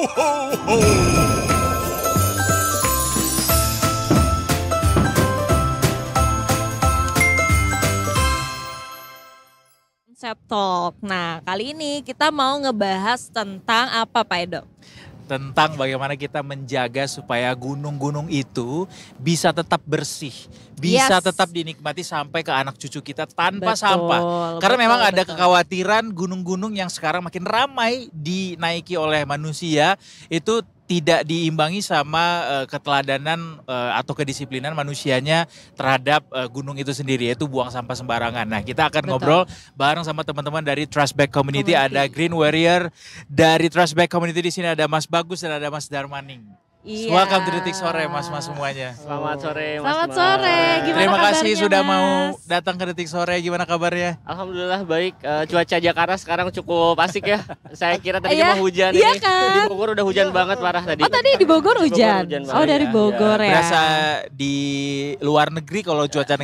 ho, ho! Konsep Talk. Nah, kali ini kita mau ngebahas tentang apa, Pak Edo? Tentang bagaimana kita menjaga supaya gunung-gunung itu bisa tetap bersih, bisa Yes. tetap dinikmati sampai ke anak cucu kita tanpa Betul, sampah. Karena betul, memang ada betul. kekhawatiran gunung-gunung yang sekarang makin ramai dinaiki oleh manusia itu tidak diimbangi sama keteladanan atau kedisiplinan manusianya terhadap gunung itu sendiri, yaitu buang sampah sembarangan. Nah, kita akan Betul. ngobrol bareng sama teman-teman dari Trust Back Community. Community. Ada Green Warrior dari Trust Back Community. Di sini ada Mas Bagus dan ada Mas Darmaning. Iya. Welcome to Detik Sore, Mas-mas semuanya. Selamat sore, Mas. Selamat sore. Gimana Terima kasih kabarnya, sudah Mas? mau datang ke Detik Sore. Gimana kabarnya? Alhamdulillah baik. Cuaca Jakarta sekarang cukup asik ya. Saya kira tadi Iya, cuma hujan iya ini. kan? Di Bogor udah hujan banget parah tadi. Oh, tadi di Bogor Di Bogor hujan? hujan Oh, banget, dari ya. Bogor ya? Berasa di luar negeri kalau cuaca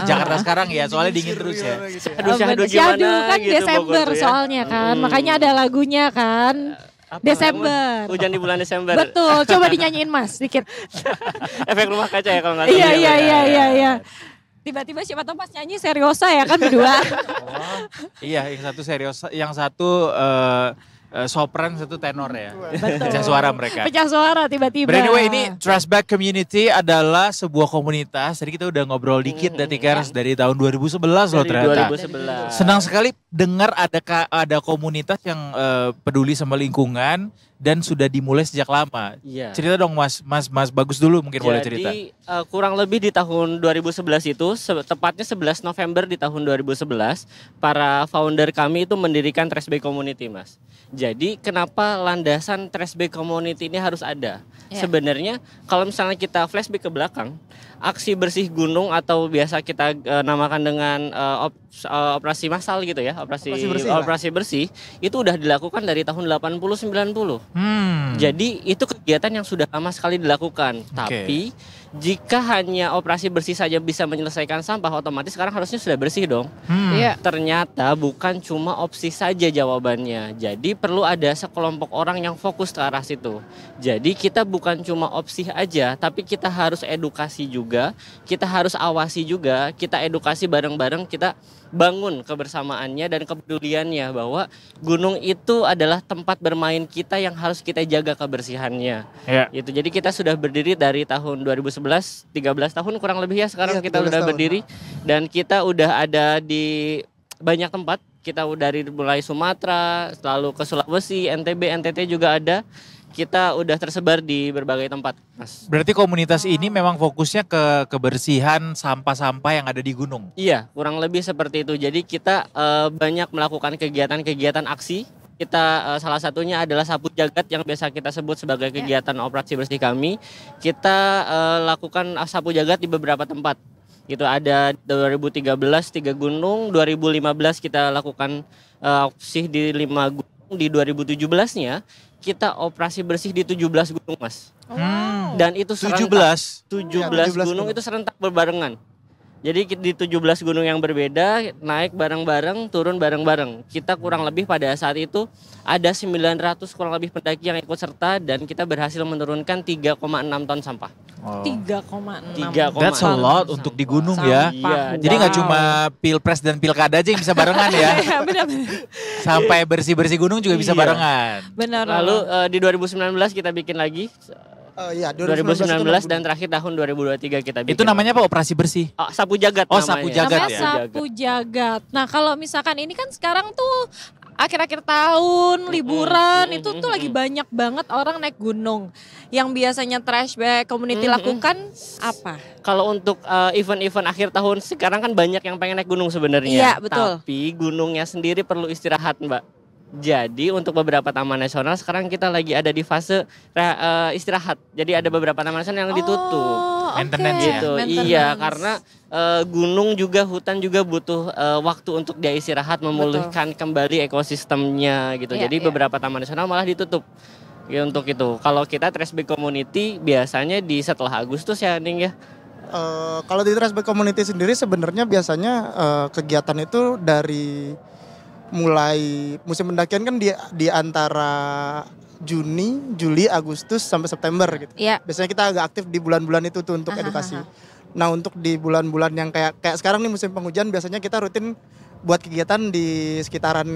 Jakarta sekarang ya, soalnya dingin terus ya. Syahdu bener. gimana Syahdu kan gitu Desember Bogor tuh ya. soalnya kan, makanya ada lagunya kan. Apa, Desember. Hujan di bulan Desember. Betul, coba dinyanyiin Mas sedikit. Efek rumah kaca ya kalau nggak Iya, salah. iya. Tiba-tiba siapa tahu pas nyanyi seriosa ya kan berdua. Oh, iya, yang satu serius, yang satu sopran, satu tenor ya. Pecah suara mereka. Pecah suara tiba-tiba. But anyway, ini Trust Back Community adalah sebuah komunitas. Tadi kita udah ngobrol dikit Detikers dari tahun 2011 loh Dari ternyata. 2011. Senang sekali dengar ada komunitas yang peduli sama lingkungan dan sudah dimulai sejak lama. Iya. Cerita dong Mas Bagus dulu mungkin boleh cerita. Jadi kurang lebih di tahun 2011 itu, tepatnya 11 November di tahun 2011, para founder kami itu mendirikan Trash Bay Community, Mas. Jadi kenapa landasan Trash Bay Community ini harus ada? Ya. Sebenarnya kalau misalnya kita flashback ke belakang, aksi bersih gunung atau biasa kita namakan dengan operasi massal gitu ya, operasi bersih itu udah dilakukan dari tahun 80-90. Jadi itu kegiatan yang sudah lama sekali dilakukan. Tapi jika hanya operasi bersih saja bisa menyelesaikan sampah, otomatis sekarang harusnya sudah bersih dong. Iya. Ternyata bukan cuma opsi saja jawabannya. Jadi perlu ada sekelompok orang yang fokus ke arah situ. Jadi kita bukan cuma opsi aja, tapi kita harus edukasi juga, kita harus awasi juga, kita edukasi bareng-bareng, kita bangun kebersamaannya dan kepeduliannya bahwa gunung itu adalah tempat bermain kita yang harus kita jaga kebersihannya. Ya. Itu. Jadi kita sudah berdiri dari tahun 2011, 13 tahun kurang lebih ya sekarang kita udah berdiri dan kita udah ada di banyak tempat. Kita dari mulai Sumatera, lalu ke Sulawesi, NTB, NTT juga ada. Kita udah tersebar di berbagai tempat, Mas. Berarti komunitas ini memang fokusnya ke kebersihan sampah-sampah yang ada di gunung. Iya, kurang lebih seperti itu. Jadi kita banyak melakukan kegiatan-kegiatan aksi. Kita salah satunya adalah sapu jagat yang biasa kita sebut sebagai kegiatan operasi bersih kami. Kita lakukan sapu jagat di beberapa tempat. Gitu ada 2013 3 gunung, 2015 kita lakukan aksi di 5 gunung, di 2017-nya kita operasi bersih di 17 gunung, Mas. Dan itu serentak. 17 gunung itu serentak berbarengan. Jadi di 17 gunung yang berbeda, naik bareng-bareng, turun bareng-bareng. Kita kurang lebih pada saat itu ada 900 kurang lebih pendaki yang ikut serta dan kita berhasil menurunkan 3,6 ton sampah. 3,6. That's a lot untuk di gunung ya. Iya, Jadi nggak cuma pilpres dan pilkada aja yang bisa barengan ya. Iya, benar. Sampai bersih-bersih gunung juga bisa Iya. barengan. Benar. Lalu di 2019 kita bikin lagi. Iya, 2019 dan terakhir tahun 2023 kita bikin. Itu namanya apa, operasi bersih? Sapu jagat Oh, namanya. sapu jagat Namanya ya? sapu jagat. Nah, kalau misalkan ini kan sekarang tuh akhir-akhir tahun liburan itu tuh lagi banyak banget orang naik gunung. Yang biasanya Trash Back Community lakukan apa? Kalau untuk event-event akhir tahun sekarang kan banyak yang pengen naik gunung sebenarnya. Iya, betul. Tapi gunungnya sendiri perlu istirahat, Mbak. Jadi untuk beberapa taman nasional sekarang kita lagi ada di fase istirahat. Jadi ada beberapa taman nasional yang ditutup. Oh, Maintenance ya? Gitu. Iya, karena gunung juga hutan juga butuh waktu untuk dia istirahat, memulihkan kembali ekosistemnya gitu. Iya, Jadi iya. beberapa taman nasional malah ditutup. Ya, untuk itu. Kalau kita Trash Back Community biasanya di setelah Agustus ya, Ning ya. Kalau di Trash Back Community sendiri sebenarnya biasanya kegiatan itu dari mulai musim pendakian kan di antara Juni, Juli, Agustus sampai September gitu. Iya. Biasanya kita agak aktif di bulan-bulan itu tuh untuk edukasi. Nah, untuk di bulan-bulan yang kayak sekarang nih musim penghujan, biasanya kita rutin buat kegiatan di sekitaran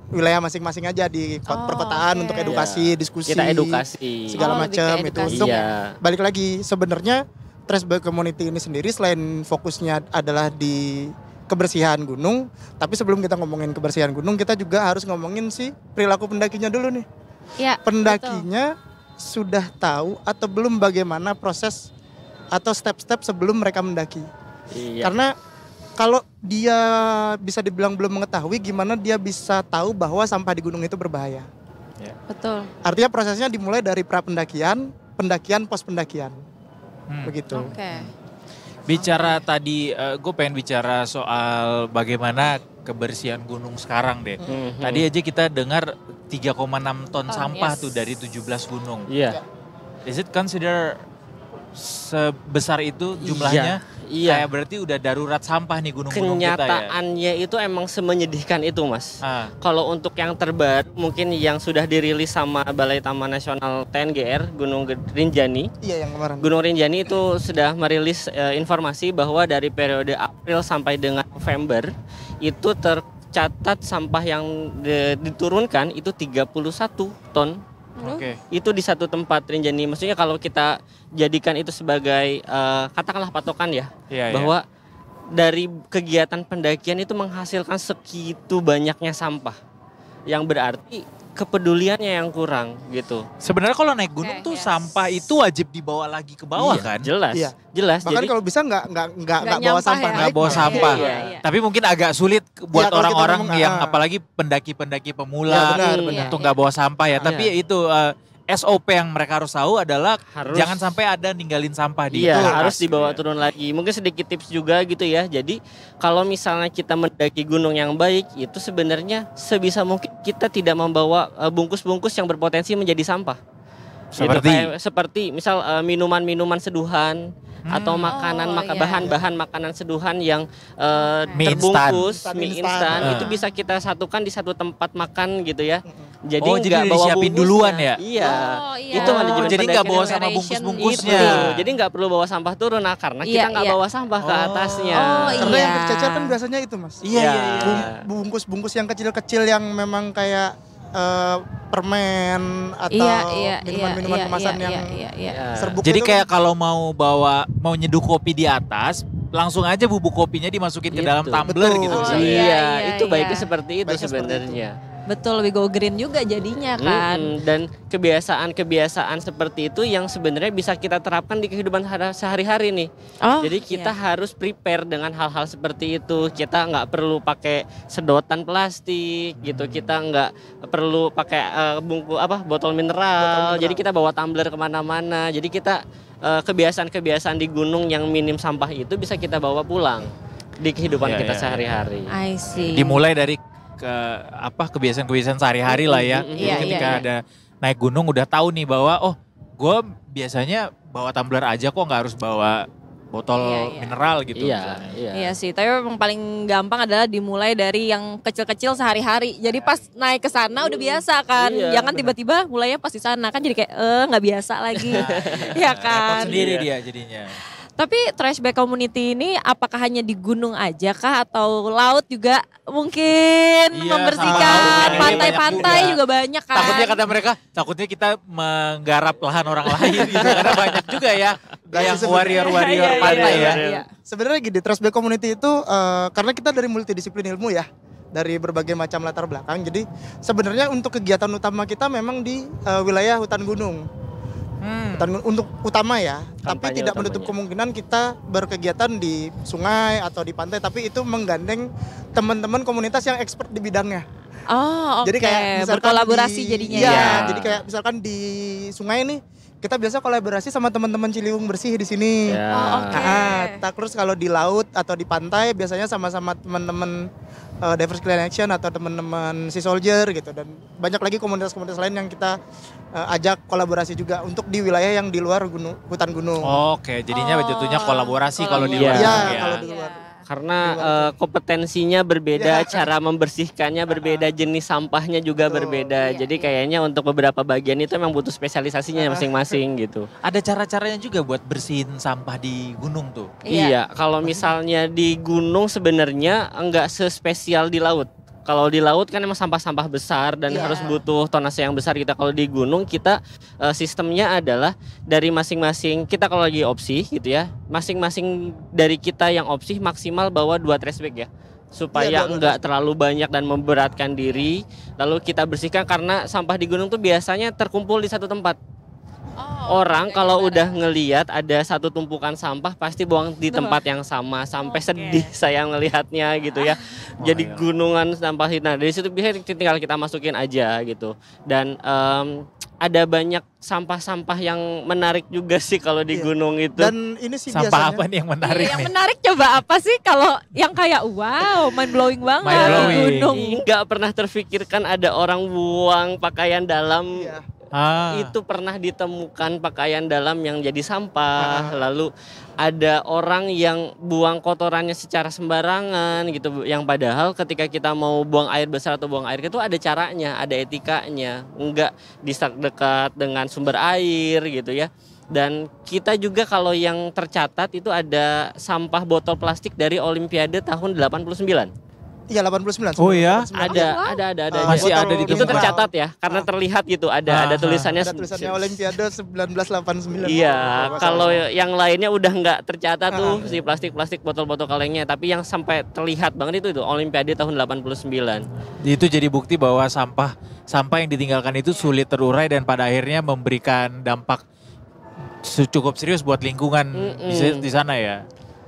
wilayah masing-masing aja di perkotaan untuk edukasi, diskusi, Kita edukasi segala lebih ke macam itu. edukasi. Untuk Iya. balik lagi, sebenarnya Trash Bag Community ini sendiri selain fokusnya adalah di kebersihan gunung, tapi sebelum kita ngomongin kebersihan gunung, kita juga harus ngomongin si perilaku pendakinya dulu nih. Iya. Pendakinya sudah tahu atau belum bagaimana proses atau step-step sebelum mereka mendaki. Iya. Karena kalau dia bisa dibilang belum mengetahui, gimana dia bisa tahu bahwa sampah di gunung itu berbahaya. Betul. Artinya prosesnya dimulai dari pra-pendakian, pendakian, pos pendakian. Begitu. Oke. Bicara tadi, gue pengen bicara soal bagaimana kebersihan gunung sekarang deh. Tadi aja kita dengar 3,6 ton sampah yes. tuh dari 17 gunung. Iya. Is it consider sebesar itu jumlahnya? Iya. Kayak berarti udah darurat sampah nih gunung-gunung kita ya. Kenyataannya itu emang semenyedihkan itu, Mas. Ah. Kalau untuk yang terbaru mungkin yang sudah dirilis sama Balai Taman Nasional TNGR Gunung Rinjani. Iya, yang kemarin. Gunung Rinjani itu sudah merilis informasi bahwa dari periode April sampai dengan November itu tercatat sampah yang diturunkan itu 31 ton. Oke. Itu di satu tempat Rinjani. Maksudnya kalau kita jadikan itu sebagai katakanlah patokan ya, Iya, bahwa dari kegiatan pendakian itu menghasilkan segitu banyaknya sampah, yang berarti kepeduliannya yang kurang gitu. Sebenarnya kalau naik gunung tuh sampah itu wajib dibawa lagi ke bawah kan? Jelas, Iya. jelas. Bahkan Jadi kalau bisa nggak bawa nyampah sampah, ya. Nggak bawa naik. sampah. Iya. Tapi mungkin agak sulit buat Iya, kalau kita orang-orang ngomong, yang apalagi pendaki-pendaki Iya, pemula benar, benar. untuk nggak bawa sampah ya. Iya. Tapi itu SOP yang mereka harus tahu adalah Harus. jangan sampai ada ninggalin sampah di Iya, atas harus gitu dibawa ya. turun lagi. Mungkin sedikit tips juga gitu ya. Jadi kalau misalnya kita mendaki gunung yang baik, itu sebenarnya sebisa mungkin kita tidak membawa bungkus-bungkus yang berpotensi menjadi sampah. Seperti? Gitu, seperti misal minuman-minuman seduhan atau makanan iya. bahan-bahan makanan seduhan yang Mie terbungkus instan. mie Mie instan instan. itu bisa kita satukan di satu tempat makan gitu ya. Jadi Oh, jadi nggak udah bawa disiapin bungkusnya. duluan ya? Iya. Oh, iya. Itu manajemen jadi nggak pendakian bawa yang sama preparation bungkus-bungkusnya. itu. Jadi nggak perlu bawa sampah turun karena kita Iya, nggak iya. bawa sampah ke Oh. atasnya. Oh, Karena yang Iya. tercecer kan biasanya itu, Mas. Iya, iya, iya. Bungkus-bungkus yang kecil-kecil yang memang kayak permen atau minuman-minuman kemasan yang serbuk Jadi itu kayak kan. kalau mau nyeduh kopi di atas, langsung aja bubuk kopinya dimasukin ke dalam Itu. tumbler Betul. gitu. Oh, misalnya. iya. Iya, itu baiknya iya. seperti itu Baiknya seperti sebenarnya. Betul, lebih go green juga jadinya kan. Dan kebiasaan-kebiasaan seperti itu yang sebenarnya bisa kita terapkan di kehidupan sehari-hari nih. Oh, Jadi kita iya. harus prepare dengan hal-hal seperti itu. Kita nggak perlu pakai sedotan plastik gitu. Kita nggak perlu pakai botol mineral. Jadi kita bawa tumbler kemana-mana. Jadi kita kebiasaan-kebiasaan di gunung yang minim sampah itu bisa kita bawa pulang di kehidupan Iya, kita iya, sehari-hari. I see. Dimulai dari kebiasaan-kebiasaan sehari-hari lah ya. Jadi Iya, ketika iya. ada naik gunung udah tahu nih bahwa gue biasanya bawa tumbler aja kok nggak harus bawa botol Iya, iya. mineral gitu. Iya, iya. Iya sih, tapi memang paling gampang adalah dimulai dari yang kecil-kecil sehari-hari. Jadi pas naik ke sana udah biasa kan. Iya, Jangan tiba-tiba mulainya pas di sana kan jadi kayak nggak biasa lagi. Ya Repot kan. sendiri dia Iya. jadinya. Tapi Trash Bag Community ini apakah hanya di gunung aja kah atau laut juga mungkin Iya, membersihkan sama. pantai-pantai Banyak juga. juga banyak kan. Takutnya kita menggarap lahan orang lain gitu karena banyak juga ya yang sebenarnya. warrior Iya, pantai iya, ya. iya. Sebenarnya gini, Trash Bag Community itu karena kita dari multidisiplin ilmu ya, dari berbagai macam latar belakang. Jadi sebenarnya untuk kegiatan utama kita memang di wilayah hutan gunung. Untuk utama ya, tapi Kampanye tidak menutup utamanya. kemungkinan kita berkegiatan di sungai atau di pantai, tapi itu menggandeng teman-teman komunitas yang expert di bidangnya. Oh, oke. Jadi kayak misalkan berkolaborasi di- jadinya iya, ya. jadi kayak misalkan di sungai nih, kita biasa kolaborasi sama teman-teman Ciliwung bersih di sini. Ya. Oh, oke. Terus kalau di laut atau di pantai biasanya sama-sama teman-teman Divers Clean Action atau teman-teman Sea Soldier gitu, dan banyak lagi komunitas-komunitas lain yang kita ajak kolaborasi juga untuk di wilayah yang di luar hutan gunung. Oke, jadinya jatuhnya kolaborasi kalau di kolaborasi. luar. Iya, gunung ya. kalau di luar. karena kompetensinya berbeda, cara membersihkannya berbeda, jenis sampahnya juga berbeda. Jadi kayaknya untuk beberapa bagian itu memang butuh spesialisasinya masing-masing gitu. Ada cara-caranya juga buat bersihin sampah di gunung tuh. Iya, kalau misalnya di gunung sebenarnya enggak sespesial di laut. Kalau di laut kan emang sampah-sampah besar dan harus butuh tonase yang besar gitu. Kalau di gunung kita sistemnya adalah dari masing-masing, kita kalau lagi opsi gitu ya, masing-masing dari kita yang opsi maksimal bawa 2 trash bag ya. Supaya enggak terlalu banyak dan memberatkan diri. Lalu kita bersihkan karena sampah di gunung tuh biasanya terkumpul di satu tempat. Orang kalau udah ngelihat ada satu tumpukan sampah pasti buang di tempat yang sama, sampai sedih saya ngelihatnya gitu ya. Jadi gunungan sampah. Nah dari situ bisa tinggal kita masukin aja gitu. Dan ada banyak sampah-sampah yang menarik juga sih kalau di gunung itu. Dan ini sih Sampah biasanya apa nih yang menarik Yang nih? menarik coba apa sih kalau yang kayak wow, mind blowing banget Mind blowing. di gunung. Nggak pernah terfikirkan ada orang buang pakaian dalam. Itu pernah ditemukan pakaian dalam yang jadi sampah. Lalu ada orang yang buang kotorannya secara sembarangan gitu. Yang padahal ketika kita mau buang air besar atau buang air itu ada caranya, ada etikanya. Enggak dekat dengan sumber air gitu ya. Dan kita juga kalau yang tercatat itu ada sampah botol plastik dari Olimpiade tahun 89. Iya 89. Oh ya? Ada. Masih ada di itu tercatat ya, karena terlihat gitu ada tulisannya. Ada tulisannya Olimpiade 1989. Iya, kalau yang lainnya udah nggak tercatat tuh si plastik botol-botol kalengnya, tapi yang sampai terlihat banget itu Olimpiade tahun 89. Itu jadi bukti bahwa sampah yang ditinggalkan itu sulit terurai dan pada akhirnya memberikan dampak cukup serius buat lingkungan di sana ya.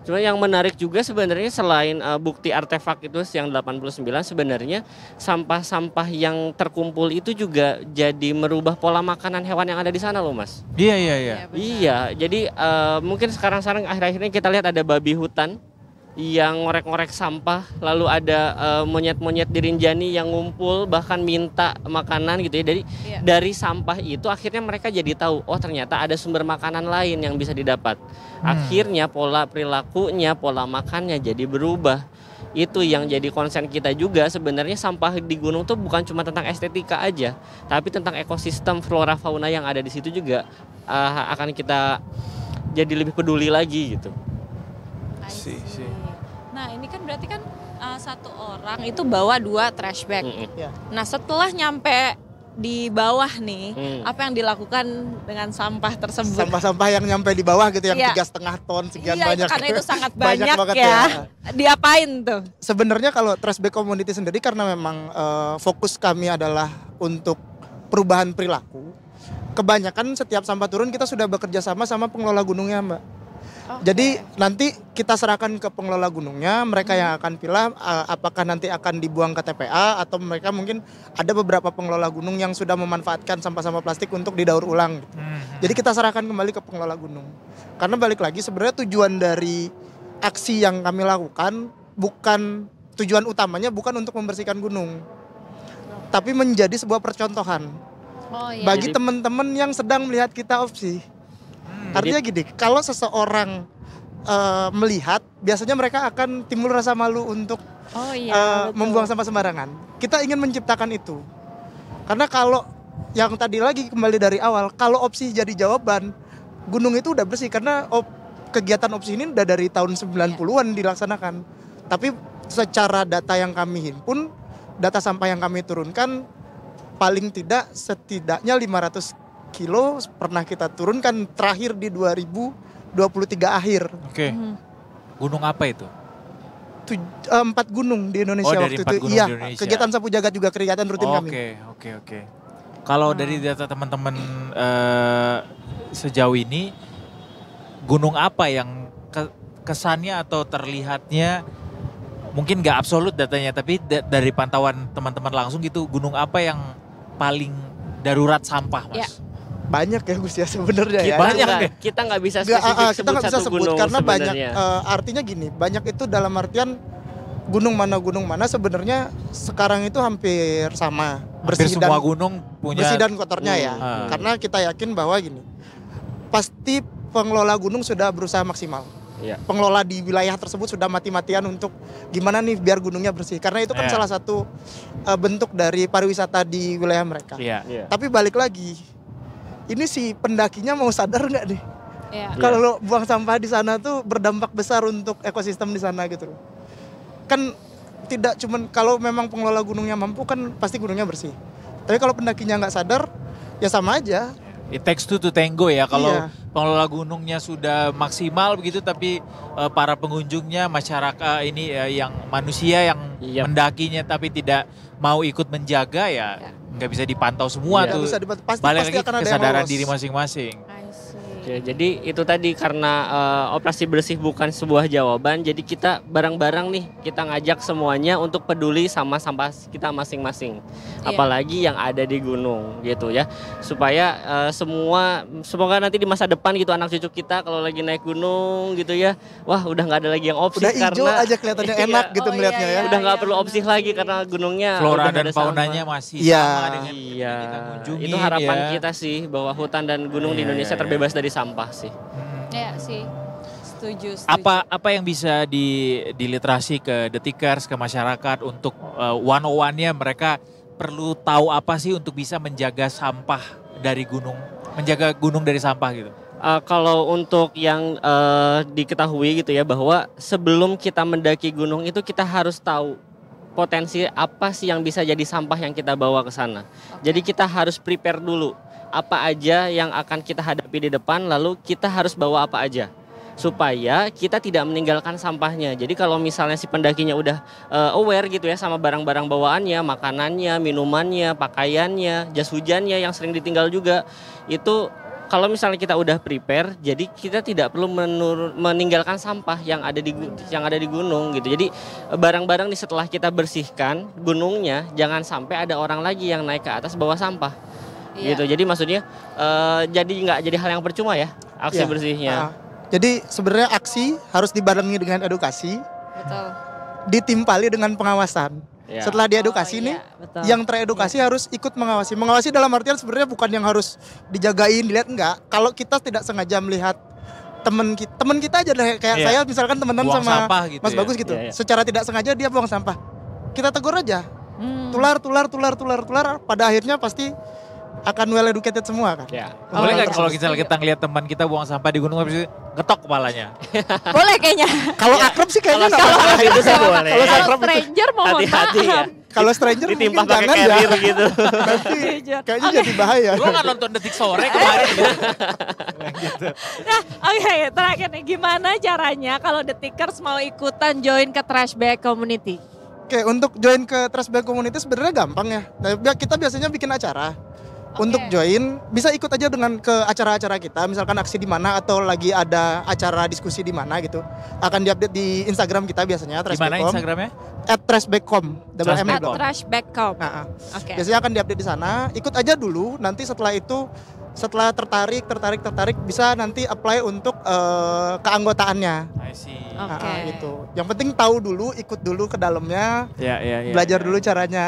Cuma yang menarik juga sebenarnya selain bukti artefak itu yang 89, sebenarnya sampah-sampah yang terkumpul itu juga jadi merubah pola makanan hewan yang ada di sana loh Mas. Iya. Iya, jadi mungkin sekarang akhir-akhir ini kita lihat ada babi hutan yang ngorek-ngorek sampah, lalu ada monyet-monyet di Rinjani yang ngumpul bahkan minta makanan gitu ya. Dari sampah itu akhirnya mereka jadi tahu, oh ternyata ada sumber makanan lain yang bisa didapat. Akhirnya pola perilakunya, pola makannya jadi berubah. Itu yang jadi konsen kita juga, sebenarnya sampah di gunung tuh bukan cuma tentang estetika aja, tapi tentang ekosistem flora fauna yang ada di situ juga akan kita jadi lebih peduli lagi gitu. Nah ini kan berarti kan satu orang itu bawa 2 trash bag. Nah setelah nyampe di bawah nih, apa yang dilakukan dengan sampah tersebut? Sampah-sampah yang nyampe di bawah gitu, yang 3,5 ton sekian banyak. Karena itu sangat banyak banget ya. Diapain tuh? Sebenarnya kalau trash bag community sendiri karena memang fokus kami adalah untuk perubahan perilaku. Kebanyakan setiap sampah turun kita sudah bekerja sama pengelola gunungnya Mbak. Jadi nanti kita serahkan ke pengelola gunungnya, mereka yang akan pilih apakah nanti akan dibuang ke TPA atau mereka mungkin ada beberapa pengelola gunung yang sudah memanfaatkan sampah-sampah plastik untuk didaur ulang gitu. Jadi kita serahkan kembali ke pengelola gunung. Karena balik lagi sebenarnya tujuan dari aksi yang kami lakukan tujuan utamanya bukan untuk membersihkan gunung. Tapi menjadi sebuah percontohan bagi teman-teman yang sedang melihat kita opsi. Artinya gini, kalau seseorang melihat, biasanya mereka akan timbul rasa malu untuk membuang sampah sembarangan. Kita ingin menciptakan itu. Karena kalau yang tadi lagi kembali dari awal, kalau opsi jadi jawaban, gunung itu udah bersih. Karena kegiatan opsi ini udah dari tahun 90-an dilaksanakan. Tapi secara data yang kami himpun, data sampah yang kami turunkan, paling tidak setidaknya 500 kilo pernah kita turunkan terakhir di 2023 akhir. Oke. Gunung apa itu? 4 gunung di Indonesia waktu itu. Iya, kegiatan Sapu Jagat juga kegiatan rutin kami. Oke. Kalau dari data teman-teman sejauh ini, gunung apa yang kesannya atau terlihatnya mungkin nggak absolut datanya, tapi dari pantauan teman-teman langsung gitu, gunung apa yang paling darurat sampah, Mas? Banyak ya Gus ya sebenarnya ya. Kita nggak bisa spesifik kita nggak bisa sebut karena sebenarnya. Banyak. Artinya gini, banyak itu dalam artian gunung mana sebenarnya sekarang itu hampir sama. Hampir semua gunung punya bersih dan kotornya ya. Karena kita yakin bahwa gini, pasti pengelola gunung sudah berusaha maksimal. Iya. pengelola di wilayah tersebut sudah mati-matian untuk gimana nih biar gunungnya bersih. Karena itu kan Iya. salah satu bentuk dari pariwisata di wilayah mereka. Iya. Iya. Tapi balik lagi, ini si pendakinya mau sadar nggak nih? Iya. Kalau lo buang sampah di sana tuh berdampak besar untuk ekosistem di sana gitu. Kan tidak cuman kalau memang pengelola gunungnya mampu kan pasti gunungnya bersih. Tapi kalau pendakinya nggak sadar, ya sama aja. It takes two to tango ya. Kalau Iya. pengelola gunungnya sudah maksimal begitu, tapi para pengunjungnya, masyarakat ini yang manusia yang Iya. mendakinya tapi tidak mau ikut menjaga ya nggak bisa dipantau semua Iya. tuh. Nggak bisa dibantu. Pasti Balik pasti lagi akan ada yang kesadaran lolos. diri masing-masing. I see. Oke, jadi itu tadi karena operasi bersih bukan sebuah jawaban, jadi kita bareng-bareng nih kita ngajak semuanya untuk peduli sama sampah kita masing-masing, Iya. apalagi yang ada di gunung gitu ya, supaya semoga nanti di masa depan gitu anak cucu kita kalau lagi naik gunung gitu ya, wah udah nggak ada lagi yang opsi Udah hijau karena aja kelihatannya Iya. enak gitu Oh, ngelihatnya iya, ya. udah nggak iya, perlu benar opsi lagi sih. karena gunungnya Flora udah dan ada sampah. faunanya masih Iya. sama dengan yang Iya, kita kunjungi. itu harapan ya. kita sih bahwa hutan dan gunung di Iya, Indonesia iya, terbebas dari sampah sih. Iya sih. Setuju. Apa yang bisa diliterasi ke detikers, ke masyarakat untuk 101-nya mereka perlu tahu apa sih untuk bisa menjaga sampah dari gunung, menjaga gunung dari sampah gitu. Kalau untuk yang diketahui gitu ya, bahwa sebelum kita mendaki gunung itu kita harus tahu potensi apa sih yang bisa jadi sampah yang kita bawa ke sana. Jadi kita harus prepare dulu apa aja yang akan kita hadapi di depan, lalu kita harus bawa apa aja supaya kita tidak meninggalkan sampahnya. Jadi kalau misalnya si pendakinya udah aware gitu ya sama barang-barang bawaannya, makanannya, minumannya, pakaiannya, jas hujannya yang sering ditinggal juga, itu kalau misalnya kita udah prepare, jadi kita tidak perlu meninggalkan sampah yang ada di gunung gitu. Jadi barang-barang nih setelah kita bersihkan gunungnya, jangan sampai ada orang lagi yang naik ke atas bawa sampah. Iya. Gitu. Jadi maksudnya jadi nggak jadi hal yang percuma ya aksi Iya. bersihnya. Jadi sebenarnya aksi harus dibarengi dengan edukasi, Betul. ditimpali dengan pengawasan. Ya. Setelah diedukasi Oh, nih, iya, betul. yang teredukasi harus ikut mengawasi. Mengawasi dalam artian sebenarnya bukan yang harus dijagain, dilihat enggak. Kalau kita tidak sengaja melihat teman kita aja deh, kayak Iya. saya misalkan temenan Buang sama sampah gitu Mas ya. Bagus gitu. Iya, iya. Secara tidak sengaja dia buang sampah. Kita tegur aja. Hmm. Tular. Pada akhirnya pasti akan well educated semua kan. Ya. Oh, Boleh iya. kan kalau kita ngelihat teman kita buang sampah di gunung habis itu ngetok kepalanya. Boleh kayaknya. Kalau akrab sih kayaknya nggak Kalau apa-apa. itu sih boleh. Kalau Kalau akrab itu- stranger mohon Hati-hati ya. maaf. Kalau stranger Ditimpa mungkin pakai jangan ya. carrier gitu. Nanti Jujur. kayaknya Oke. jadi bahaya. Gue nggak nonton Detik Sore kemarin gitu. Nah, oke, terakhir nih, gimana caranya kalau Detikers mau ikutan join ke Trash Bag Community? Oke, untuk join ke Trash Bag Community sebenarnya gampang ya. Nah, kita biasanya bikin acara. Untuk join bisa ikut aja dengan ke acara-acara kita, misalkan aksi di mana atau lagi ada acara diskusi di mana gitu. Akan diupdate di Instagram kita biasanya Di mana trashbag.com. Instagramnya? @trashbag.com. double M Trashbag.com. belum. Trash Bag Com. Nah, Oke. biasanya akan diupdate di sana. Ikut aja dulu. Nanti setelah itu, setelah tertarik bisa nanti apply untuk keanggotaannya. I see. Oke. Gitu. Yang penting tahu dulu, ikut dulu ke dalamnya, Ya. belajar dulu caranya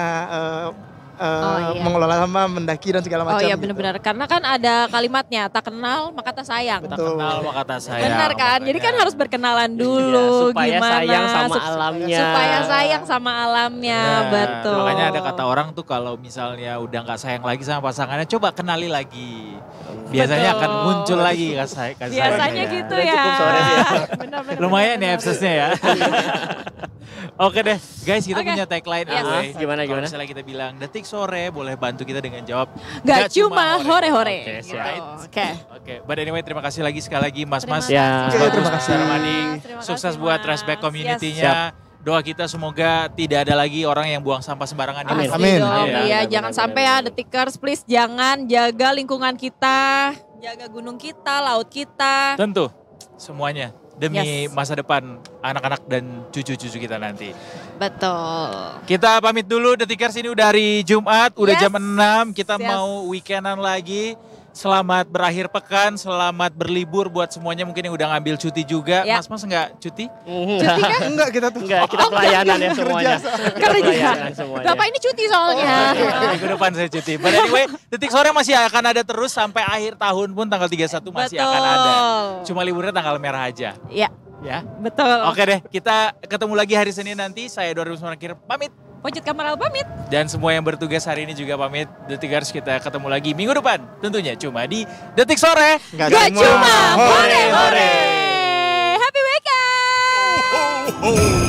Oh, iya. mengelola sampah, mendaki dan segala Oh macam. iya gitu. benar-benar, karena kan ada kalimatnya, tak kenal maka tak sayang. Tak Betul. kenal maka tak sayang. Benar kan? Jadi kan makanya. harus berkenalan dulu Iya, supaya gimana sayang sama alamnya. supaya sayang sama alamnya, Nah, betul. Makanya ada kata orang tuh kalau misalnya udah nggak sayang lagi sama pasangannya, coba kenali lagi. Biasanya Betul. akan muncul lagi kasih Biasanya gitu Udah ya. cukup sore sih ya. Benar-benar. Lumayan ya episode-nya ya. Oke deh, guys, kita Oke. punya tagline Yes. anyway. Gimana? Kalau misalnya kita bilang Detik Sore, boleh bantu kita dengan jawab Gak cuma hore-hore. Oke, gitu. siap. Oke. Oke, but anyway terima kasih lagi sekali lagi Mas-mas. Ya. Oke, Bagus, terima kasih. Mas Armadi. Terima Sukses kasih, buat Mas. Trashback Yes. community-nya. Doa kita semoga tidak ada lagi orang yang buang sampah sembarangan di Amin. gunung. Amin. Dong, Iya, iya, benar, jangan benar, sampai benar, ya benar. Detikers, please jangan, jaga lingkungan kita, jaga gunung kita, laut kita. Tentu semuanya demi Yes. masa depan anak-anak dan cucu-cucu kita nanti. Betul. Kita pamit dulu, Detikers, ini udah hari Jumat, udah Yes. jam 6, kita Yes. mau weekendan lagi. Selamat berakhir pekan, selamat berlibur buat semuanya mungkin yang udah ngambil cuti juga. Ya. Mas enggak cuti? Enggak. Enggak kita tuh. Enggak, kita pelayanan ya semuanya. Kerja. Pelayanan semuanya. Bapak ini cuti soalnya. Minggu depan saya cuti. But anyway, Detik Sore masih akan ada terus sampai akhir tahun pun tanggal 31 masih akan ada. Betul. Cuma liburnya tanggal merah aja. Ya, ya. Betul. Oke deh, kita ketemu lagi hari Senin nanti. Saya 2009 Akhir pamit. Pojit Kameral pamit. Dan semua yang bertugas hari ini juga pamit. Detikers, kita ketemu lagi minggu depan. Tentunya cuma di Detik Sore. Gak cuma hore-hore. Happy weekend. Ho, ho.